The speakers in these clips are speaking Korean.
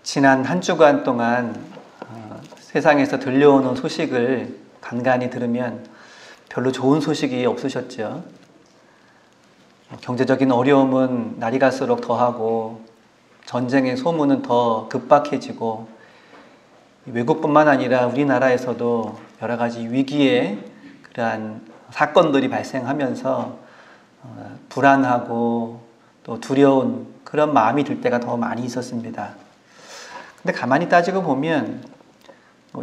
지난 한 주간 동안 세상에서 들려오는 소식을 간간히 들으면 별로 좋은 소식이 없으셨죠. 경제적인 어려움은 날이 갈수록 더하고 전쟁의 소문은 더 급박해지고 외국뿐만 아니라 우리나라에서도 여러 가지 위기의 그러한 사건들이 발생하면서 불안하고 또 두려운 그런 마음이 들 때가 더 많이 있었습니다. 근데 가만히 따지고 보면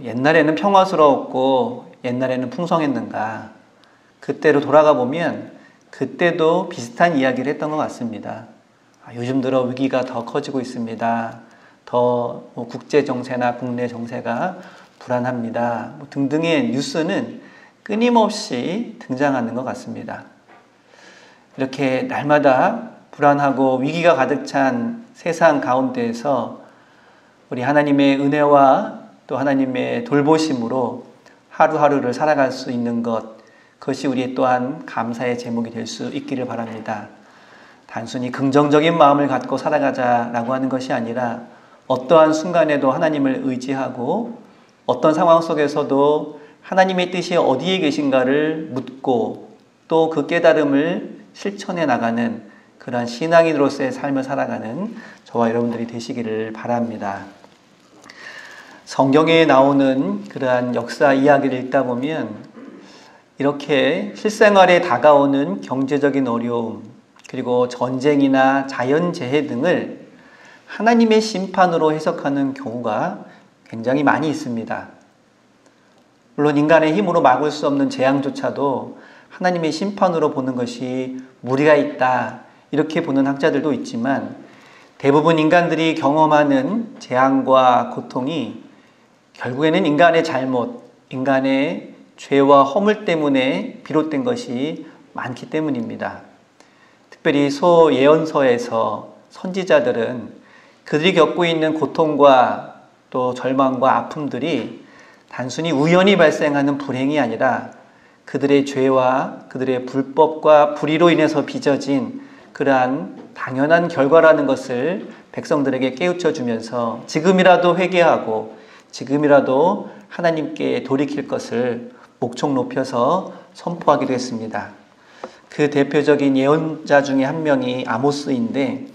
옛날에는 평화스러웠고 옛날에는 풍성했는가, 그때로 돌아가 보면 그때도 비슷한 이야기를 했던 것 같습니다. 요즘 들어 위기가 더 커지고 있습니다. 더 국제 정세나 국내 정세가 불안합니다. 등등의 뉴스는 끊임없이 등장하는 것 같습니다. 이렇게 날마다 불안하고 위기가 가득 찬 세상 가운데에서 우리 하나님의 은혜와 또 하나님의 돌보심으로 하루하루를 살아갈 수 있는 것, 그것이 우리 또한 감사의 제목이 될 수 있기를 바랍니다. 단순히 긍정적인 마음을 갖고 살아가자라고 하는 것이 아니라 어떠한 순간에도 하나님을 의지하고 어떤 상황 속에서도 하나님의 뜻이 어디에 계신가를 묻고 또 그 깨달음을 실천해 나가는 그러한 신앙인으로서의 삶을 살아가는 저와 여러분들이 되시기를 바랍니다. 성경에 나오는 그러한 역사 이야기를 읽다 보면 이렇게 실생활에 다가오는 경제적인 어려움, 그리고 전쟁이나 자연재해 등을 하나님의 심판으로 해석하는 경우가 굉장히 많이 있습니다. 물론 인간의 힘으로 막을 수 없는 재앙조차도 하나님의 심판으로 보는 것이 무리가 있다, 이렇게 보는 학자들도 있지만 대부분 인간들이 경험하는 재앙과 고통이 결국에는 인간의 잘못, 인간의 죄와 허물 때문에 비롯된 것이 많기 때문입니다. 특별히 소예언서에서 선지자들은 그들이 겪고 있는 고통과 또 절망과 아픔들이 단순히 우연히 발생하는 불행이 아니라 그들의 죄와 그들의 불법과 불의로 인해서 빚어진 그러한 당연한 결과라는 것을 백성들에게 깨우쳐 주면서 지금이라도 회개하고 지금이라도 하나님께 돌이킬 것을 목청 높여서 선포하기도 했습니다. 그 대표적인 예언자 중에 한 명이 아모스인데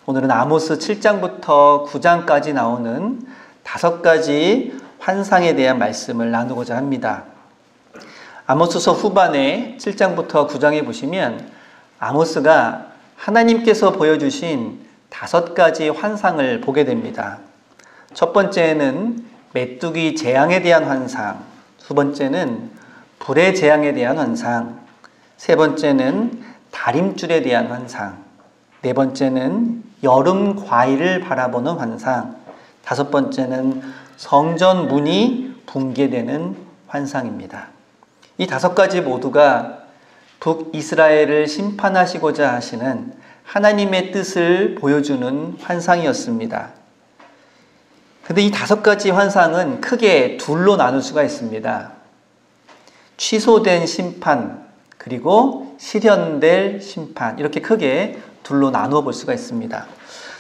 오늘은 아모스 7장부터 9장까지 나오는 5가지 환상에 대한 말씀을 나누고자 합니다. 아모스서 후반에 7장부터 9장에 보시면 아모스가 하나님께서 보여주신 5가지 환상을 보게 됩니다. 첫 번째는 메뚜기 재앙에 대한 환상, 두 번째는 불의 재앙에 대한 환상, 세 번째는 다림줄에 대한 환상, 네 번째는 여름 과일을 바라보는 환상, 5번째는 성전 문이 붕괴되는 환상입니다. 이 5가지 모두가 북이스라엘을 심판하시고자 하시는 하나님의 뜻을 보여주는 환상이었습니다. 근데 이 5가지 환상은 크게 둘로 나눌 수가 있습니다. 취소된 심판, 그리고 실현될 심판, 이렇게 크게 둘로 나누어 볼 수가 있습니다.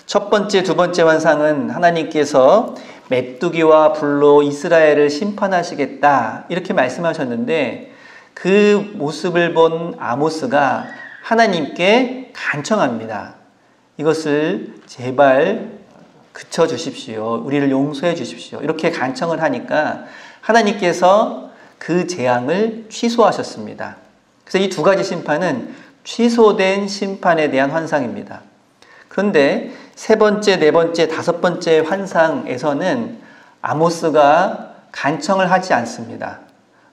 첫 번째, 두 번째 환상은 하나님께서 메뚜기와 불로 이스라엘을 심판하시겠다, 이렇게 말씀하셨는데 그 모습을 본 아모스가 하나님께 간청합니다. 이것을 제발 그쳐주십시오. 우리를 용서해 주십시오. 이렇게 간청을 하니까 하나님께서 그 재앙을 취소하셨습니다. 그래서 이 2가지 심판은 취소된 심판에 대한 환상입니다. 그런데 세 번째, 네 번째, 5번째 환상에서는 아모스가 간청을 하지 않습니다.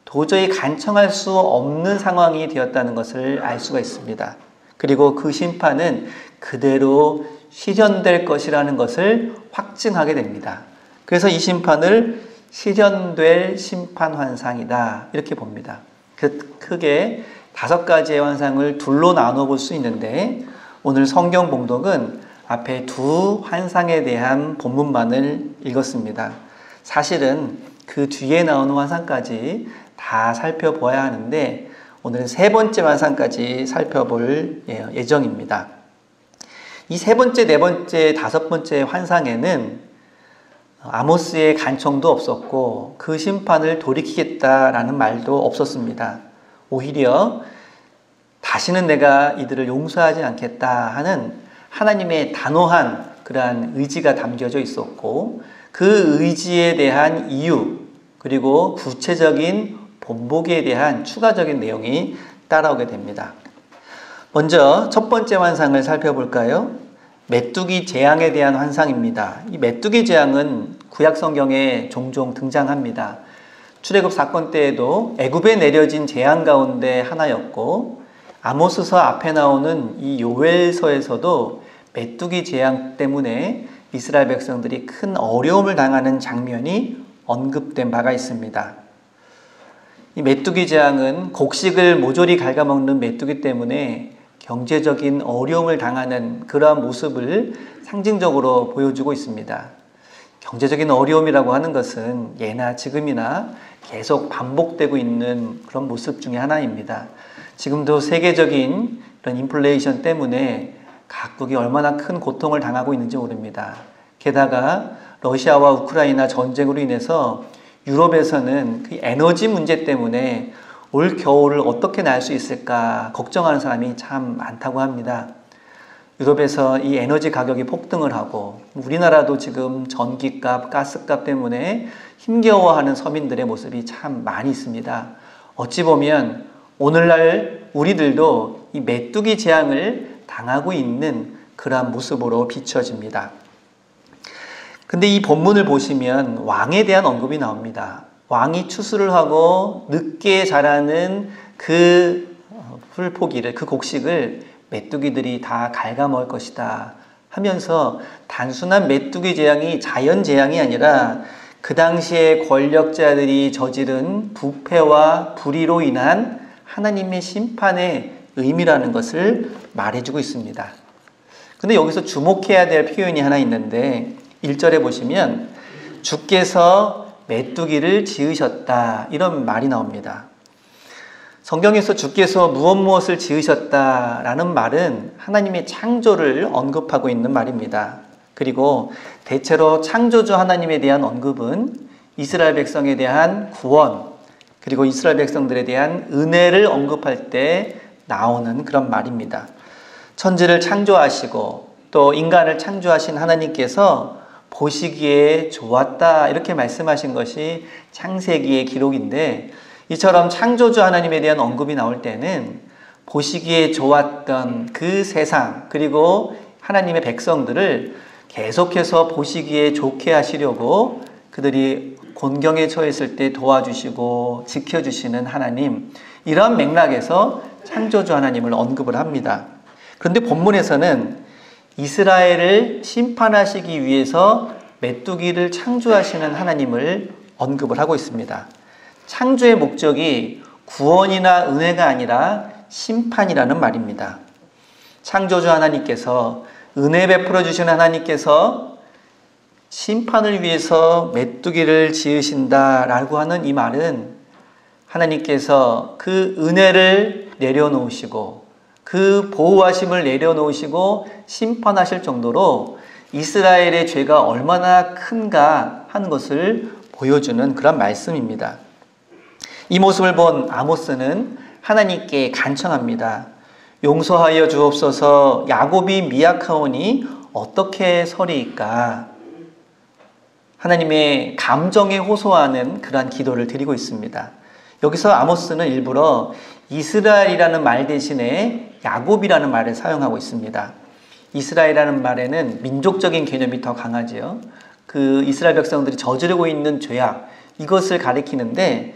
도저히 간청할 수 없는 상황이 되었다는 것을 알 수가 있습니다. 그리고 그 심판은 그대로 실현될 것이라는 것을 확증하게 됩니다. 그래서 이 심판을 실현될 심판 환상이다, 이렇게 봅니다. 크게 5가지의 환상을 둘로 나눠 볼 수 있는데 오늘 성경 봉독은 앞에 2 환상에 대한 본문만을 읽었습니다. 사실은 그 뒤에 나오는 환상까지 다 살펴보아야 하는데 오늘은 3번째 환상까지 살펴볼 예정입니다. 이 3번째, 4번째, 5번째 환상에는 아모스의 간청도 없었고 그 심판을 돌이키겠다라는 말도 없었습니다. 오히려 다시는 내가 이들을 용서하지 않겠다 하는 하나님의 단호한 그러한 의지가 담겨져 있었고 그 의지에 대한 이유 그리고 구체적인 본보기에 대한 추가적인 내용이 따라오게 됩니다. 먼저 첫 번째 환상을 살펴볼까요? 메뚜기 재앙에 대한 환상입니다. 이 메뚜기 재앙은 구약 성경에 종종 등장합니다. 출애굽 사건 때에도 애굽에 내려진 재앙 가운데 하나였고 아모스서 앞에 나오는 이 요엘서에서도 메뚜기 재앙 때문에 이스라엘 백성들이 큰 어려움을 당하는 장면이 언급된 바가 있습니다. 이 메뚜기 재앙은 곡식을 모조리 갉아먹는 메뚜기 때문에 경제적인 어려움을 당하는 그러한 모습을 상징적으로 보여주고 있습니다. 경제적인 어려움이라고 하는 것은 예나 지금이나 계속 반복되고 있는 그런 모습 중에 하나입니다. 지금도 세계적인 이런 인플레이션 때문에 각국이 얼마나 큰 고통을 당하고 있는지 모릅니다. 게다가 러시아와 우크라이나 전쟁으로 인해서 유럽에서는 그 에너지 문제 때문에 올 겨울을 어떻게 날 수 있을까 걱정하는 사람이 참 많다고 합니다. 유럽에서 이 에너지 가격이 폭등을 하고 우리나라도 지금 전기값, 가스값 때문에 힘겨워하는 서민들의 모습이 참 많이 있습니다. 어찌 보면 오늘날 우리들도 이 메뚜기 재앙을 당하고 있는 그러한 모습으로 비춰집니다. 근데 이 본문을 보시면 왕에 대한 언급이 나옵니다. 왕이 추수를 하고 늦게 자라는 그 풀포기를, 그 곡식을 메뚜기들이 다 갉아먹을 것이다 하면서 단순한 메뚜기 재앙이 자연 재앙이 아니라 그 당시에 권력자들이 저지른 부패와 불의로 인한 하나님의 심판의 의미라는 것을 말해주고 있습니다. 근데 여기서 주목해야 될 표현이 하나 있는데 1절에 보시면 주께서 메뚜기를 지으셨다 이런 말이 나옵니다. 성경에서 주께서 무엇을 지으셨다라는 말은 하나님의 창조를 언급하고 있는 말입니다. 그리고 대체로 창조주 하나님에 대한 언급은 이스라엘 백성에 대한 구원 그리고 이스라엘 백성들에 대한 은혜를 언급할 때 나오는 그런 말입니다. 천지를 창조하시고 또 인간을 창조하신 하나님께서 보시기에 좋았다 이렇게 말씀하신 것이 창세기의 기록인데 이처럼 창조주 하나님에 대한 언급이 나올 때는 보시기에 좋았던 그 세상 그리고 하나님의 백성들을 계속해서 보시기에 좋게 하시려고 그들이 곤경에 처했을 때 도와주시고 지켜주시는 하나님 이런 맥락에서 창조주 하나님을 언급을 합니다. 그런데 본문에서는 이스라엘을 심판하시기 위해서 메뚜기를 창조하시는 하나님을 언급을 하고 있습니다. 창조의 목적이 구원이나 은혜가 아니라 심판이라는 말입니다. 창조주 하나님께서 은혜 베풀어 주시는 하나님께서 심판을 위해서 메뚜기를 지으신다라고 하는 이 말은 하나님께서 그 은혜를 내려놓으시고 그 보호하심을 내려놓으시고 심판하실 정도로 이스라엘의 죄가 얼마나 큰가 하는 것을 보여주는 그런 말씀입니다. 이 모습을 본 아모스는 하나님께 간청합니다. 용서하여 주옵소서. 야곱이 미약하오니 어떻게 서리이까? 하나님의 감정에 호소하는 그러한 기도를 드리고 있습니다. 여기서 아모스는 일부러 이스라엘이라는 말 대신에 야곱이라는 말을 사용하고 있습니다. 이스라엘이라는 말에는 민족적인 개념이 더 강하지요. 그 이스라엘 백성들이 저지르고 있는 죄악 이것을 가리키는데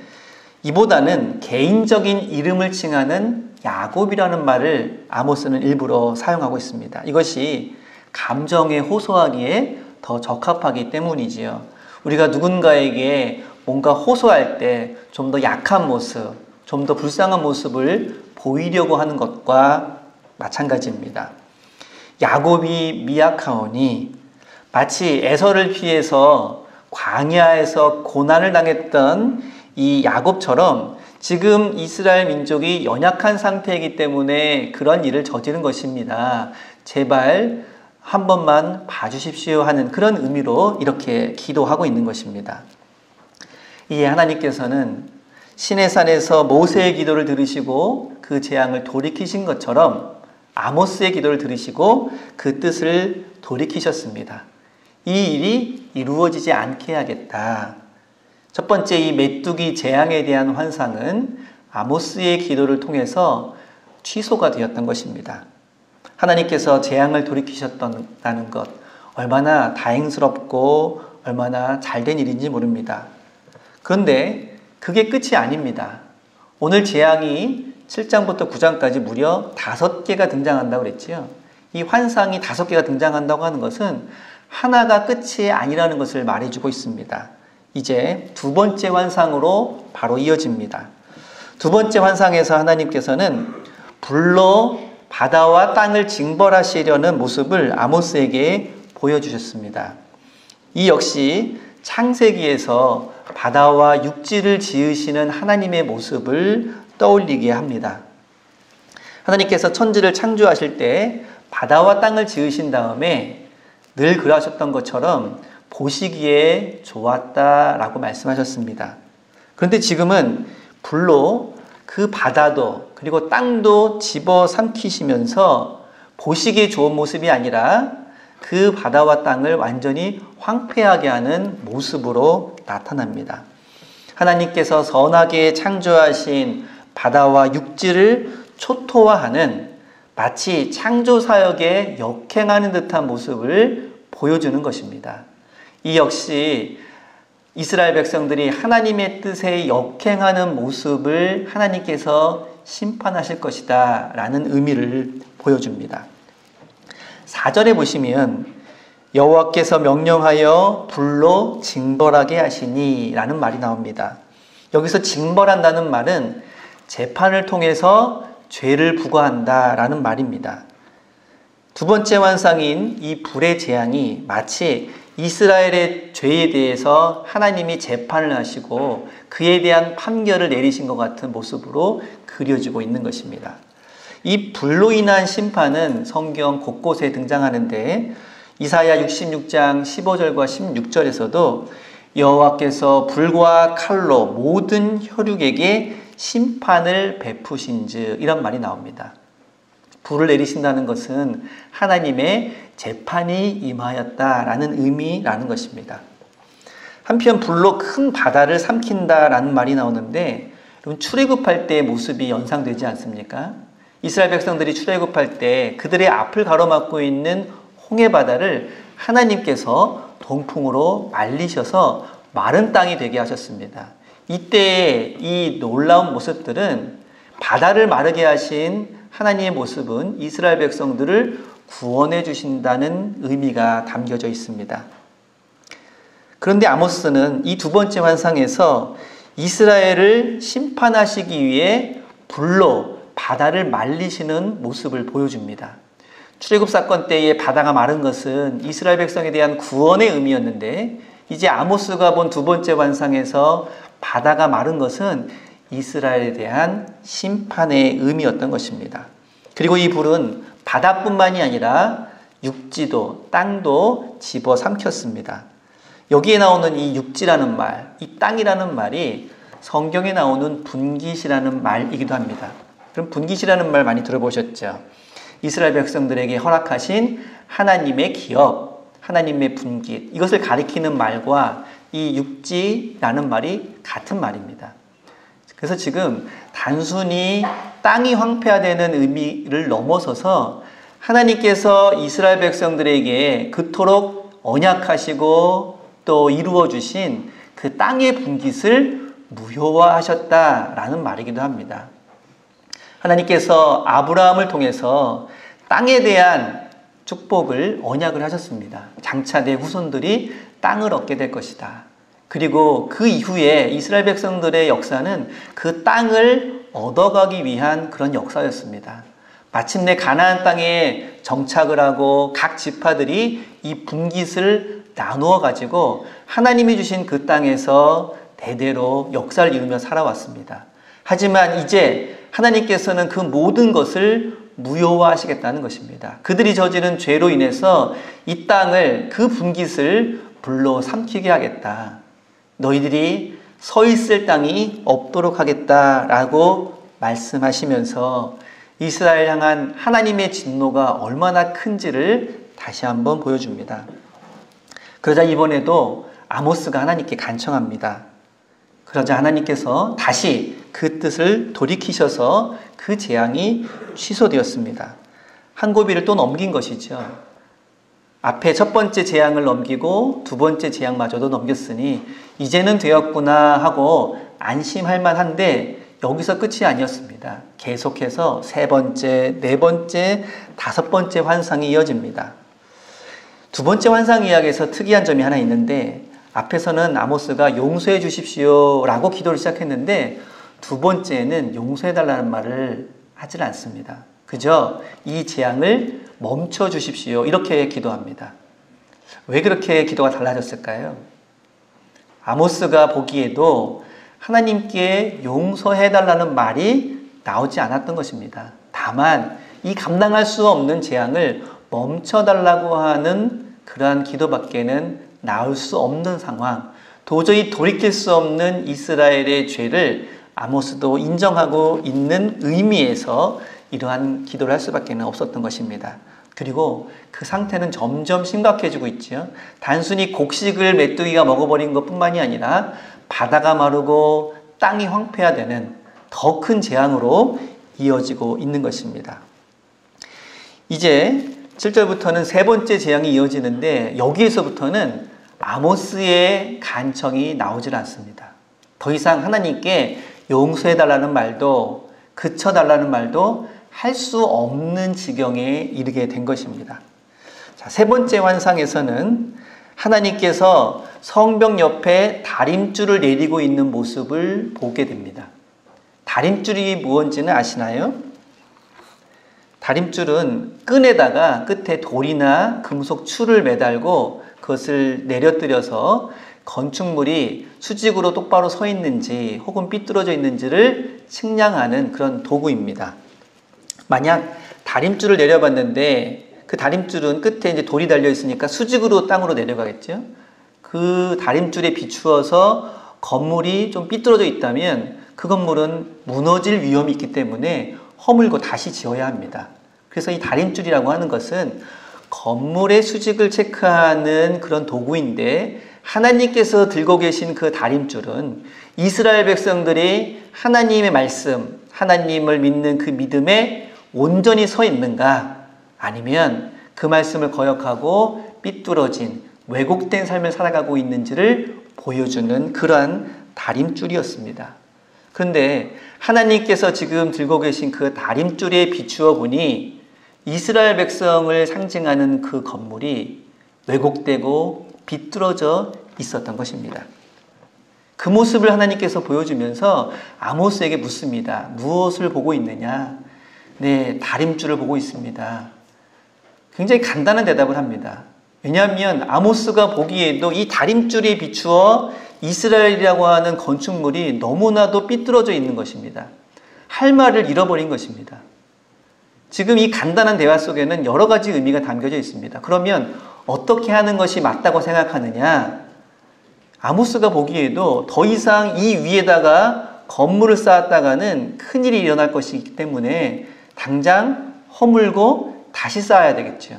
이보다는 개인적인 이름을 칭하는 야곱이라는 말을 아모스는 일부러 사용하고 있습니다. 이것이 감정에 호소하기에 더 적합하기 때문이지요. 우리가 누군가에게 뭔가 호소할 때 좀 더 약한 모습, 좀 더 불쌍한 모습을 보이려고 하는 것과 마찬가지입니다. 야곱이 미약하오니 마치 에서를 피해서 광야에서 고난을 당했던 이 야곱처럼 지금 이스라엘 민족이 연약한 상태이기 때문에 그런 일을 저지른 것입니다. 제발 한 번만 봐주십시오 하는 그런 의미로 이렇게 기도하고 있는 것입니다. 이에 하나님께서는 시내산에서 모세의 기도를 들으시고 그 재앙을 돌이키신 것처럼 아모스의 기도를 들으시고 그 뜻을 돌이키셨습니다. 이 일이 이루어지지 않게 해야겠다. 첫 번째 이 메뚜기 재앙에 대한 환상은 아모스의 기도를 통해서 취소가 되었던 것입니다. 하나님께서 재앙을 돌이키셨다는 것, 얼마나 다행스럽고 얼마나 잘된 일인지 모릅니다. 그런데 그게 끝이 아닙니다. 오늘 재앙이 7장부터 9장까지 무려 5개가 등장한다고 그랬지요. 이 환상이 5개가 등장한다고 하는 것은 하나가 끝이 아니라는 것을 말해주고 있습니다. 이제 두 번째 환상으로 바로 이어집니다. 두 번째 환상에서 하나님께서는 불로 바다와 땅을 징벌하시려는 모습을 아모스에게 보여주셨습니다. 이 역시 창세기에서 바다와 육지를 지으시는 하나님의 모습을 떠올리게 합니다. 하나님께서 천지를 창조하실 때 바다와 땅을 지으신 다음에 늘 그러하셨던 것처럼 보시기에 좋았다라고 말씀하셨습니다. 그런데 지금은 불로 그 바다도 그리고 땅도 집어삼키시면서 보시기에 좋은 모습이 아니라 그 바다와 땅을 완전히 황폐하게 하는 모습으로 나타납니다. 하나님께서 선하게 창조하신 바다와 육지를 초토화하는 마치 창조사역에 역행하는 듯한 모습을 보여주는 것입니다. 이 역시 이스라엘 백성들이 하나님의 뜻에 역행하는 모습을 하나님께서 심판하실 것이다 라는 의미를 보여줍니다. 4절에 보시면 여호와께서 명령하여 불로 징벌하게 하시니 라는 말이 나옵니다. 여기서 징벌한다는 말은 재판을 통해서 죄를 부과한다 라는 말입니다. 두 번째 환상인 이 불의 재앙이 마치 이스라엘의 죄에 대해서 하나님이 재판을 하시고 그에 대한 판결을 내리신 것 같은 모습으로 그려지고 있는 것입니다. 이 불로 인한 심판은 성경 곳곳에 등장하는데 이사야 66장 15절과 16절에서도 여호와께서 불과 칼로 모든 혈육에게 심판을 베푸신즉 이런 말이 나옵니다. 불을 내리신다는 것은 하나님의 재판이 임하였다라는 의미라는 것입니다. 한편 불로 큰 바다를 삼킨다라는 말이 나오는데 출애굽할 때의 모습이 연상되지 않습니까? 이스라엘 백성들이 출애굽할 때 그들의 앞을 가로막고 있는 홍해바다를 하나님께서 동풍으로 말리셔서 마른 땅이 되게 하셨습니다. 이때의 이 놀라운 모습들은 바다를 마르게 하신 하나님의 모습은 이스라엘 백성들을 구원해 주신다는 의미가 담겨져 있습니다. 그런데 아모스는 이 두 번째 환상에서 이스라엘을 심판하시기 위해 불로 바다를 말리시는 모습을 보여줍니다. 출애굽 사건 때에 바다가 마른 것은 이스라엘 백성에 대한 구원의 의미였는데 이제 아모스가 본 두 번째 환상에서 바다가 마른 것은 이스라엘에 대한 심판의 의미였던 것입니다. 그리고 이 불은 바다뿐만이 아니라 육지도 땅도 집어삼켰습니다. 여기에 나오는 이 육지라는 말, 이 땅이라는 말이 성경에 나오는 분깃이라는 말이기도 합니다. 그럼 분깃이라는 말 많이 들어보셨죠? 이스라엘 백성들에게 허락하신 하나님의 기업, 하나님의 분깃, 이것을 가리키는 말과 이 육지라는 말이 같은 말입니다. 그래서 지금 단순히 땅이 황폐화되는 의미를 넘어서서 하나님께서 이스라엘 백성들에게 그토록 언약하시고 또 이루어 주신 그 땅의 분깃을 무효화하셨다라는 말이기도 합니다. 하나님께서 아브라함을 통해서 땅에 대한 축복을 언약을 하셨습니다. 장차 내 후손들이 땅을 얻게 될 것이다. 그리고 그 이후에 이스라엘 백성들의 역사는 그 땅을 얻어가기 위한 그런 역사였습니다. 마침내 가나안 땅에 정착을 하고 각 지파들이 이 분깃을 나누어 가지고 하나님이 주신 그 땅에서 대대로 역사를 이루며 살아왔습니다. 하지만 이제 하나님께서는 그 모든 것을 무효화하시겠다는 것입니다. 그들이 저지른 죄로 인해서 이 땅을 그 분깃을 불로 삼키게 하겠다. 너희들이 서 있을 땅이 없도록 하겠다라고 말씀하시면서 이스라엘 향한 하나님의 진노가 얼마나 큰지를 다시 한번 보여줍니다. 그러자 이번에도 아모스가 하나님께 간청합니다. 그러자 하나님께서 다시 그 뜻을 돌이키셔서 그 재앙이 취소되었습니다. 한 고비를 또 넘긴 것이죠. 앞에 첫 번째 재앙을 넘기고 두 번째 재앙마저도 넘겼으니 이제는 되었구나 하고 안심할 만한데 여기서 끝이 아니었습니다. 계속해서 세 번째, 네 번째, 다섯 번째 환상이 이어집니다. 두 번째 환상 이야기에서 특이한 점이 하나 있는데 앞에서는 아모스가 용서해 주십시오 라고 기도를 시작했는데 두 번째는 용서해 달라는 말을 하질 않습니다. 그저 이 재앙을 멈춰 주십시오 이렇게 기도합니다. 왜 그렇게 기도가 달라졌을까요? 아모스가 보기에도 하나님께 용서해 달라는 말이 나오지 않았던 것입니다. 다만 이 감당할 수 없는 재앙을 멈춰 달라고 하는 그러한 기도밖에는 나올 수 없는 상황, 도저히 돌이킬 수 없는 이스라엘의 죄를 아모스도 인정하고 있는 의미에서 이러한 기도를 할 수밖에 없었던 것입니다. 그리고 그 상태는 점점 심각해지고 있죠. 단순히 곡식을 메뚜기가 먹어버린 것뿐만이 아니라 바다가 마르고 땅이 황폐화되는 더 큰 재앙으로 이어지고 있는 것입니다. 이제 7절부터는 세 번째 재앙이 이어지는데 여기에서부터는 아모스의 간청이 나오질 않습니다. 더 이상 하나님께 용서해달라는 말도 그쳐달라는 말도 할 수 없는 지경에 이르게 된 것입니다. 자, 세 번째 환상에서는 하나님께서 성벽 옆에 다림줄을 내리고 있는 모습을 보게 됩니다. 다림줄이 무엇인지는 아시나요? 다림줄은 끈에다가 끝에 돌이나 금속 줄을 매달고 그것을 내려뜨려서 건축물이 수직으로 똑바로 서 있는지 혹은 삐뚤어져 있는지를 측량하는 그런 도구입니다. 만약 다림줄을 내려봤는데 그 다림줄은 끝에 이제 돌이 달려 있으니까 수직으로 땅으로 내려가겠죠. 그 다림줄에 비추어서 건물이 좀 삐뚤어져 있다면 그 건물은 무너질 위험이 있기 때문에 허물고 다시 지어야 합니다. 그래서 이 다림줄이라고 하는 것은 건물의 수직을 체크하는 그런 도구인데 하나님께서 들고 계신 그 다림줄은 이스라엘 백성들이 하나님의 말씀, 하나님을 믿는 그 믿음에 온전히 서 있는가 아니면 그 말씀을 거역하고 삐뚤어진 왜곡된 삶을 살아가고 있는지를 보여주는 그러한 다림줄이었습니다. 그런데 하나님께서 지금 들고 계신 그 다림줄에 비추어 보니 이스라엘 백성을 상징하는 그 건물이 왜곡되고 비뚤어져 있었던 것입니다. 그 모습을 하나님께서 보여주면서 아모스에게 묻습니다. 무엇을 보고 있느냐? 네, 다림줄을 보고 있습니다. 굉장히 간단한 대답을 합니다. 왜냐하면 아모스가 보기에도 이 다림줄에 비추어 이스라엘이라고 하는 건축물이 너무나도 삐뚤어져 있는 것입니다. 할 말을 잃어버린 것입니다. 지금 이 간단한 대화 속에는 여러 가지 의미가 담겨져 있습니다. 그러면 어떻게 하는 것이 맞다고 생각하느냐? 아모스가 보기에도 더 이상 이 위에다가 건물을 쌓았다가는 큰일이 일어날 것이기 때문에 당장 허물고 다시 쌓아야 되겠죠.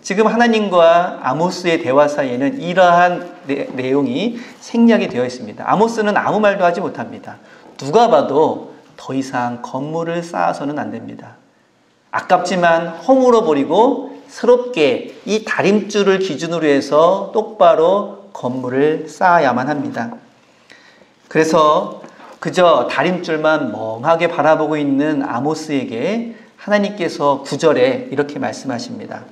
지금 하나님과 아모스의 대화 사이에는 이러한 내용이 생략이 되어 있습니다. 아모스는 아무 말도 하지 못합니다. 누가 봐도 더 이상 건물을 쌓아서는 안 됩니다. 아깝지만 허물어 버리고 새롭게 이 다림줄을 기준으로 해서 똑바로 건물을 쌓아야만 합니다. 그래서 그저 다림줄만 멍하게 바라보고 있는 아모스에게 하나님께서 9절에 이렇게 말씀하십니다.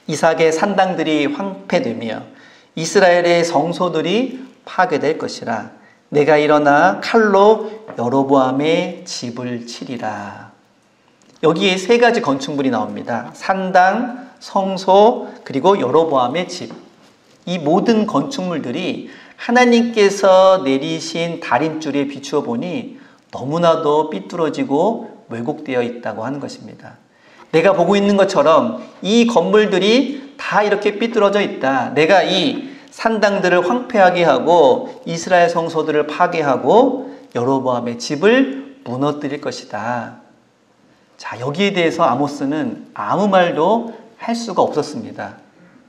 이삭의 산당들이 황폐되며 이스라엘의 성소들이 파괴될 것이라. 내가 일어나 칼로 여로보암의 집을 치리라. 여기에 세 가지 건축물이 나옵니다. 산당, 성소, 그리고 여로보암의 집. 이 모든 건축물들이 하나님께서 내리신 다림줄에 비추어 보니 너무나도 삐뚤어지고 왜곡되어 있다고 하는 것입니다. 내가 보고 있는 것처럼 이 건물들이 다 이렇게 삐뚤어져 있다. 내가 이 산당들을 황폐하게 하고 이스라엘 성소들을 파괴하고 여로보암의 집을 무너뜨릴 것이다. 자, 여기에 대해서 아모스는 아무 말도 할 수가 없었습니다.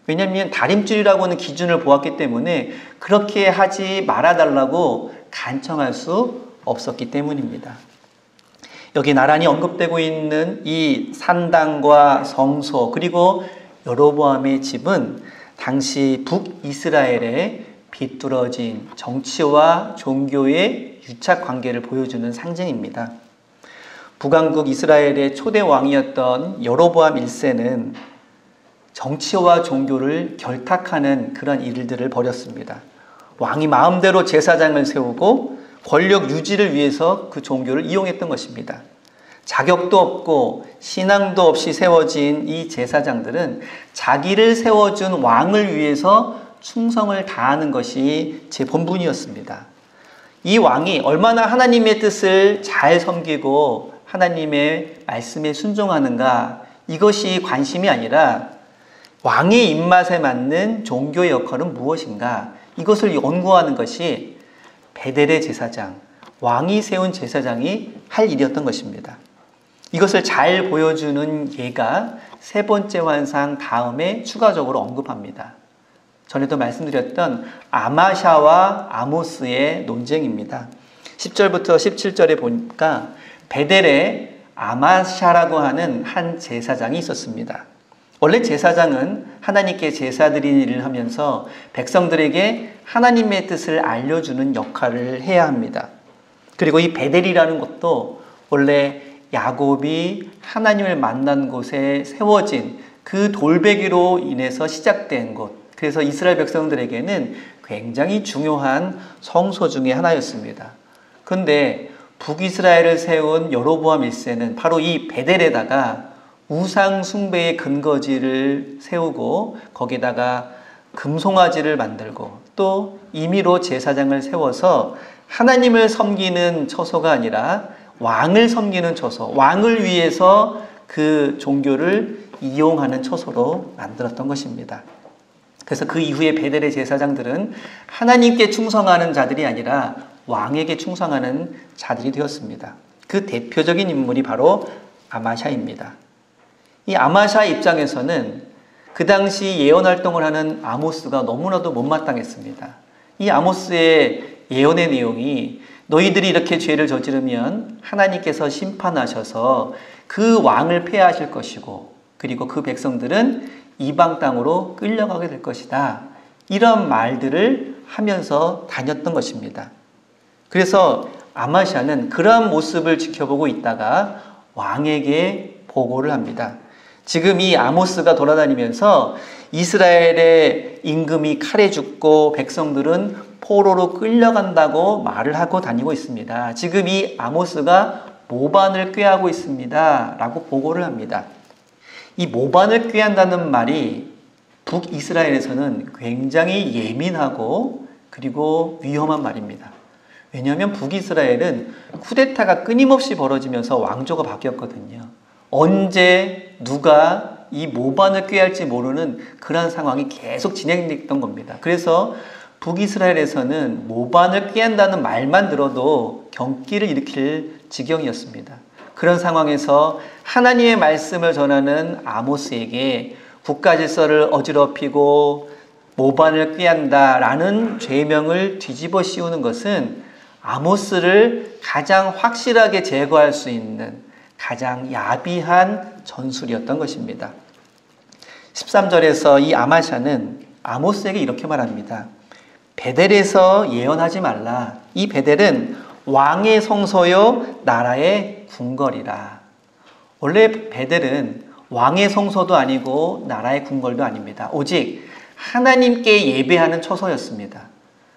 왜냐하면 다림줄이라고 하는 기준을 보았기 때문에 그렇게 하지 말아달라고 간청할 수 없었기 때문입니다. 여기 나란히 언급되고 있는 이 산당과 성소 그리고 여로보암의 집은 당시 북이스라엘의 비뚤어진 정치와 종교의 유착 관계를 보여주는 상징입니다. 북왕국 이스라엘의 초대 왕이었던 여로보암 1세는 정치와 종교를 결탁하는 그런 일들을 벌였습니다. 왕이 마음대로 제사장을 세우고 권력 유지를 위해서 그 종교를 이용했던 것입니다. 자격도 없고 신앙도 없이 세워진 이 제사장들은 자기를 세워준 왕을 위해서 충성을 다하는 것이 제 본분이었습니다. 이 왕이 얼마나 하나님의 뜻을 잘 섬기고 하나님의 말씀에 순종하는가, 이것이 관심이 아니라 왕의 입맛에 맞는 종교의 역할은 무엇인가, 이것을 연구하는 것이 베델의 제사장, 왕이 세운 제사장이 할 일이었던 것입니다. 이것을 잘 보여주는 예가 세 번째 환상 다음에 추가적으로 언급합니다. 전에도 말씀드렸던 아마샤와 아모스의 논쟁입니다. 10절부터 17절에 보니까 베델에 아마샤라고 하는 한 제사장이 있었습니다. 원래 제사장은 하나님께 제사드리는 일을 하면서 백성들에게 하나님의 뜻을 알려주는 역할을 해야 합니다. 그리고 이 베델이라는 것도 원래 야곱이 하나님을 만난 곳에 세워진 그 돌베개로 인해서 시작된 곳, 그래서 이스라엘 백성들에게는 굉장히 중요한 성소 중에 하나였습니다. 그런데 북이스라엘을 세운 여로보암 1세는 바로 이 베델에다가 우상 숭배의 근거지를 세우고 거기다가 금송아지를 만들고 또 임의로 제사장을 세워서 하나님을 섬기는 처소가 아니라 왕을 섬기는 처소, 왕을 위해서 그 종교를 이용하는 처소로 만들었던 것입니다. 그래서 그 이후에 베델의 제사장들은 하나님께 충성하는 자들이 아니라 왕에게 충성하는 자들이 되었습니다. 그 대표적인 인물이 바로 아마샤입니다. 이 아마샤 입장에서는 그 당시 예언 활동을 하는 아모스가 너무나도 못마땅했습니다. 이 아모스의 예언의 내용이 너희들이 이렇게 죄를 저지르면 하나님께서 심판하셔서 그 왕을 폐하실 것이고 그리고 그 백성들은 이방 땅으로 끌려가게 될 것이다. 이런 말들을 하면서 다녔던 것입니다. 그래서 아마샤는 그러한 모습을 지켜보고 있다가 왕에게 보고를 합니다. 지금 이 아모스가 돌아다니면서 이스라엘의 임금이 칼에 죽고 백성들은 포로로 끌려간다고 말을 하고 다니고 있습니다. 지금 이 아모스가 모반을 꾀하고 있습니다. 라고 보고를 합니다. 이 모반을 꾀한다는 말이 북이스라엘에서는 굉장히 예민하고 그리고 위험한 말입니다. 왜냐하면 북이스라엘은 쿠데타가 끊임없이 벌어지면서 왕조가 바뀌었거든요. 언제 누가 이 모반을 꾀할지 모르는 그런 상황이 계속 진행됐던 겁니다. 그래서 북이스라엘에서는 모반을 꾀한다는 말만 들어도 경기를 일으킬 지경이었습니다. 그런 상황에서 하나님의 말씀을 전하는 아모스에게 국가 질서를 어지럽히고 모반을 꾀한다라는 죄명을 뒤집어 씌우는 것은 아모스를 가장 확실하게 제거할 수 있는 가장 야비한 전술이었던 것입니다. 13절에서 이 아마샤는 아모스에게 이렇게 말합니다. 베델에서 예언하지 말라. 이 베델은 왕의 성소요 나라의 궁궐이라. 원래 베델은 왕의 성소도 아니고 나라의 궁궐도 아닙니다. 오직 하나님께 예배하는 처소였습니다.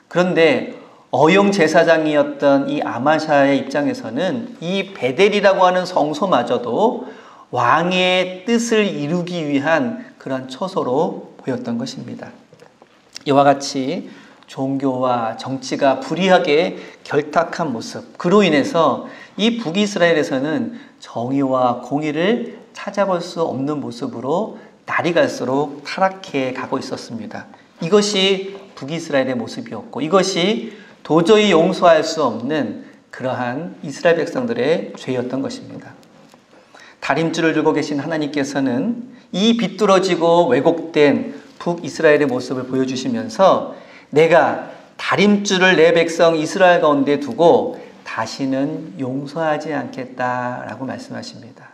그런데 어용 제사장이었던 이 아마샤의 입장에서는 이 베델이라고 하는 성소마저도 왕의 뜻을 이루기 위한 그런 처소로 보였던 것입니다. 이와 같이 종교와 정치가 불이하게 결탁한 모습, 그로 인해서 이 북이스라엘에서는 정의와 공의를 찾아볼 수 없는 모습으로 날이 갈수록 타락해 가고 있었습니다. 이것이 북이스라엘의 모습이었고, 이것이 도저히 용서할 수 없는 그러한 이스라엘 백성들의 죄였던 것입니다. 다림줄을 들고 계신 하나님께서는 이 비뚤어지고 왜곡된 북이스라엘의 모습을 보여주시면서 내가 다림줄을 내 백성 이스라엘 가운데 두고 다시는 용서하지 않겠다라고 말씀하십니다.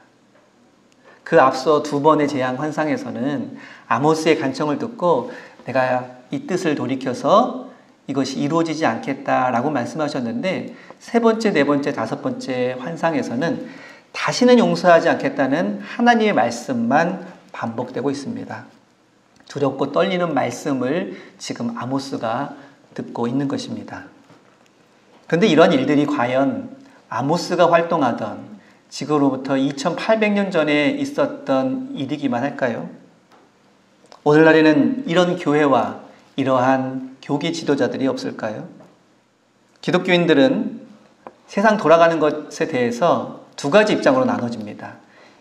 그 앞서 두 번의 재앙 환상에서는 아모스의 간청을 듣고 내가 이 뜻을 돌이켜서 이것이 이루어지지 않겠다라고 말씀하셨는데, 세 번째, 네 번째, 다섯 번째 환상에서는 다시는 용서하지 않겠다는 하나님의 말씀만 반복되고 있습니다. 두렵고 떨리는 말씀을 지금 아모스가 듣고 있는 것입니다. 그런데 이런 일들이 과연 아모스가 활동하던 지금으로부터 2800년 전에 있었던 일이기만 할까요? 오늘날에는 이런 교회와 이러한 교계 지도자들이 없을까요? 기독교인들은 세상 돌아가는 것에 대해서 두 가지 입장으로 나눠집니다.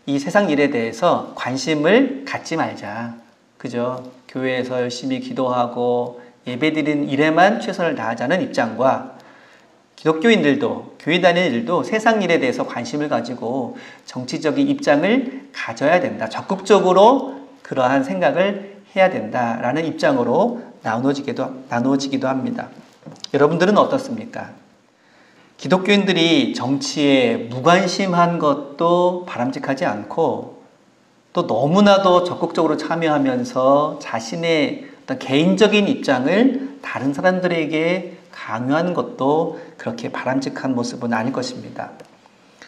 이 세상 일에 대해서 관심을 갖지 말자. 그죠? 교회에서 열심히 기도하고 예배드리는 일에만 최선을 다하자는 입장과, 기독교인들도, 교회 다니는 일도 세상 일에 대해서 관심을 가지고 정치적인 입장을 가져야 된다. 적극적으로 그러한 생각을 해야 된다라는 입장으로 나누어지기도 합니다. 여러분들은 어떻습니까? 기독교인들이 정치에 무관심한 것도 바람직하지 않고, 또 너무나도 적극적으로 참여하면서 자신의 어떤 개인적인 입장을 다른 사람들에게 강요하는 것도 그렇게 바람직한 모습은 아닐 것입니다.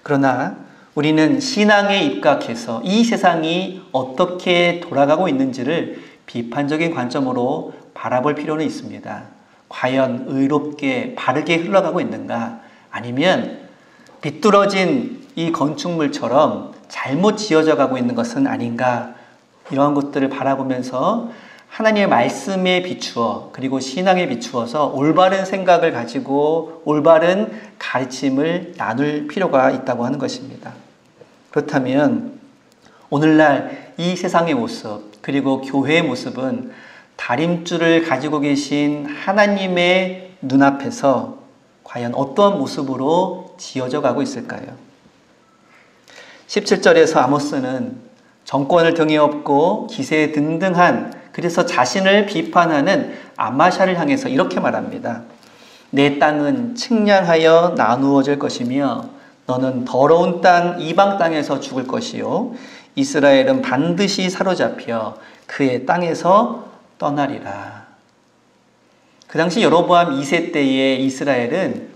그러나 우리는 신앙에 입각해서 이 세상이 어떻게 돌아가고 있는지를 비판적인 관점으로 바라볼 필요는 있습니다. 과연 의롭게 바르게 흘러가고 있는가? 아니면 비뚤어진 이 건축물처럼 잘못 지어져 가고 있는 것은 아닌가? 이러한 것들을 바라보면서 하나님의 말씀에 비추어, 그리고 신앙에 비추어서 올바른 생각을 가지고 올바른 가르침을 나눌 필요가 있다고 하는 것입니다. 그렇다면 오늘날 이 세상의 모습, 그리고 교회의 모습은 다림줄을 가지고 계신 하나님의 눈앞에서 과연 어떠한 모습으로 지어져 가고 있을까요? 17절에서 아모스는 정권을 등에 업고 기세등등한, 그래서 자신을 비판하는 아마샤를 향해서 이렇게 말합니다. 내 땅은 측량하여 나누어질 것이며 너는 더러운 땅 이방 땅에서 죽을 것이요 이스라엘은 반드시 사로잡혀 그의 땅에서 떠나리라. 그 당시 여로보암 2세 때의 이스라엘은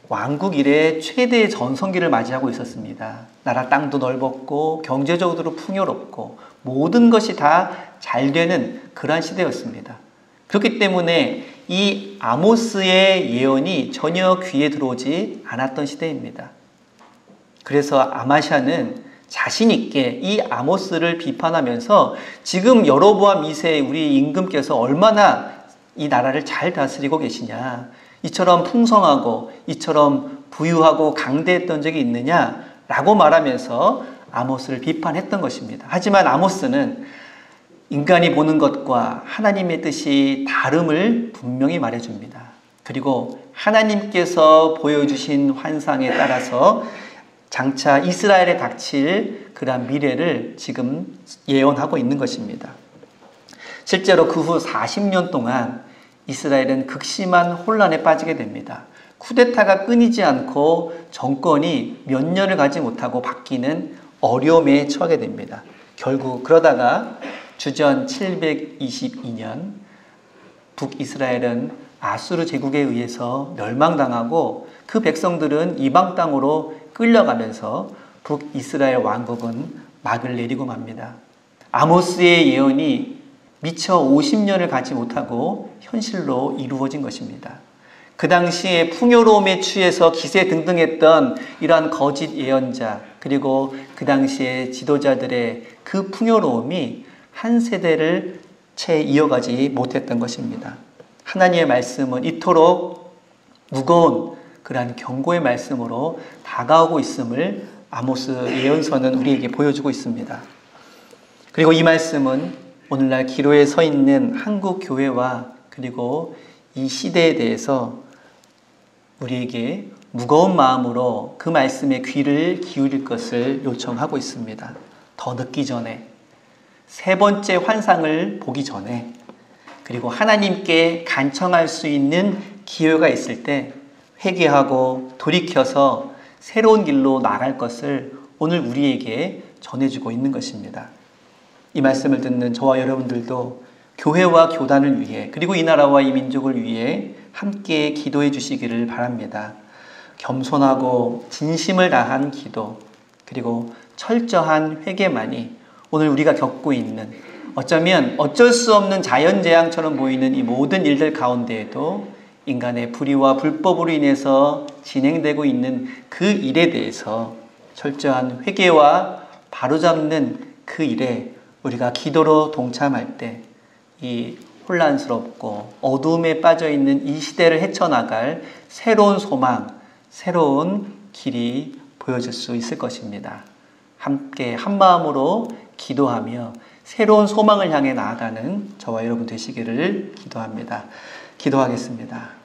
왕국 이래 최대의 전성기를 맞이하고 있었습니다. 나라 땅도 넓었고 경제적으로 풍요롭고 모든 것이 다 잘 되는 그러한 시대였습니다. 그렇기 때문에 이 아모스의 예언이 전혀 귀에 들어오지 않았던 시대입니다. 그래서 아마샤는 자신 있게 이 아모스를 비판하면서 지금 여로보암 2세 우리 임금께서 얼마나 이 나라를 잘 다스리고 계시냐, 이처럼 풍성하고 이처럼 부유하고 강대했던 적이 있느냐라고 말하면서 아모스를 비판했던 것입니다. 하지만 아모스는 인간이 보는 것과 하나님의 뜻이 다름을 분명히 말해줍니다. 그리고 하나님께서 보여주신 환상에 따라서 장차 이스라엘에 닥칠 그러한 미래를 지금 예언하고 있는 것입니다. 실제로 그 후 40년 동안 이스라엘은 극심한 혼란에 빠지게 됩니다. 쿠데타가 끊이지 않고 정권이 몇 년을 가지 못하고 바뀌는 어려움에 처하게 됩니다. 결국 그러다가 주전 722년 북이스라엘은 아수르 제국에 의해서 멸망당하고 그 백성들은 이방 땅으로 끌려가면서 북이스라엘 왕국은 막을 내리고 맙니다. 아모스의 예언이 미처 50년을 가지 못하고 현실로 이루어진 것입니다. 그 당시에 풍요로움에 취해서 기세등등했던 이러한 거짓 예언자, 그리고 그 당시에 지도자들의 그 풍요로움이 한 세대를 채 이어가지 못했던 것입니다. 하나님의 말씀은 이토록 무거운 그러한 경고의 말씀으로 다가오고 있음을 아모스 예언서는 우리에게 보여주고 있습니다. 그리고 이 말씀은 오늘날 기로에 서 있는 한국 교회와 그리고 이 시대에 대해서 우리에게 무거운 마음으로 그 말씀에 귀를 기울일 것을 요청하고 있습니다. 더 늦기 전에, 세 번째 환상을 보기 전에, 그리고 하나님께 간청할 수 있는 기회가 있을 때 회개하고 돌이켜서 새로운 길로 나갈 것을 오늘 우리에게 전해주고 있는 것입니다. 이 말씀을 듣는 저와 여러분들도 교회와 교단을 위해 그리고 이 나라와 이 민족을 위해 함께 기도해 주시기를 바랍니다. 겸손하고 진심을 다한 기도 그리고 철저한 회개만이 오늘 우리가 겪고 있는 어쩌면 어쩔 수 없는 자연재앙처럼 보이는 이 모든 일들 가운데에도 인간의 불의와 불법으로 인해서 진행되고 있는 그 일에 대해서 철저한 회개와 바로잡는 그 일에 우리가 기도로 동참할 때 이 혼란스럽고 어두움에 빠져있는 이 시대를 헤쳐나갈 새로운 소망, 새로운 길이 보여질 수 있을 것입니다. 함께 한마음으로 기도하며 새로운 소망을 향해 나아가는 저와 여러분 되시기를 기도합니다. 기도하겠습니다.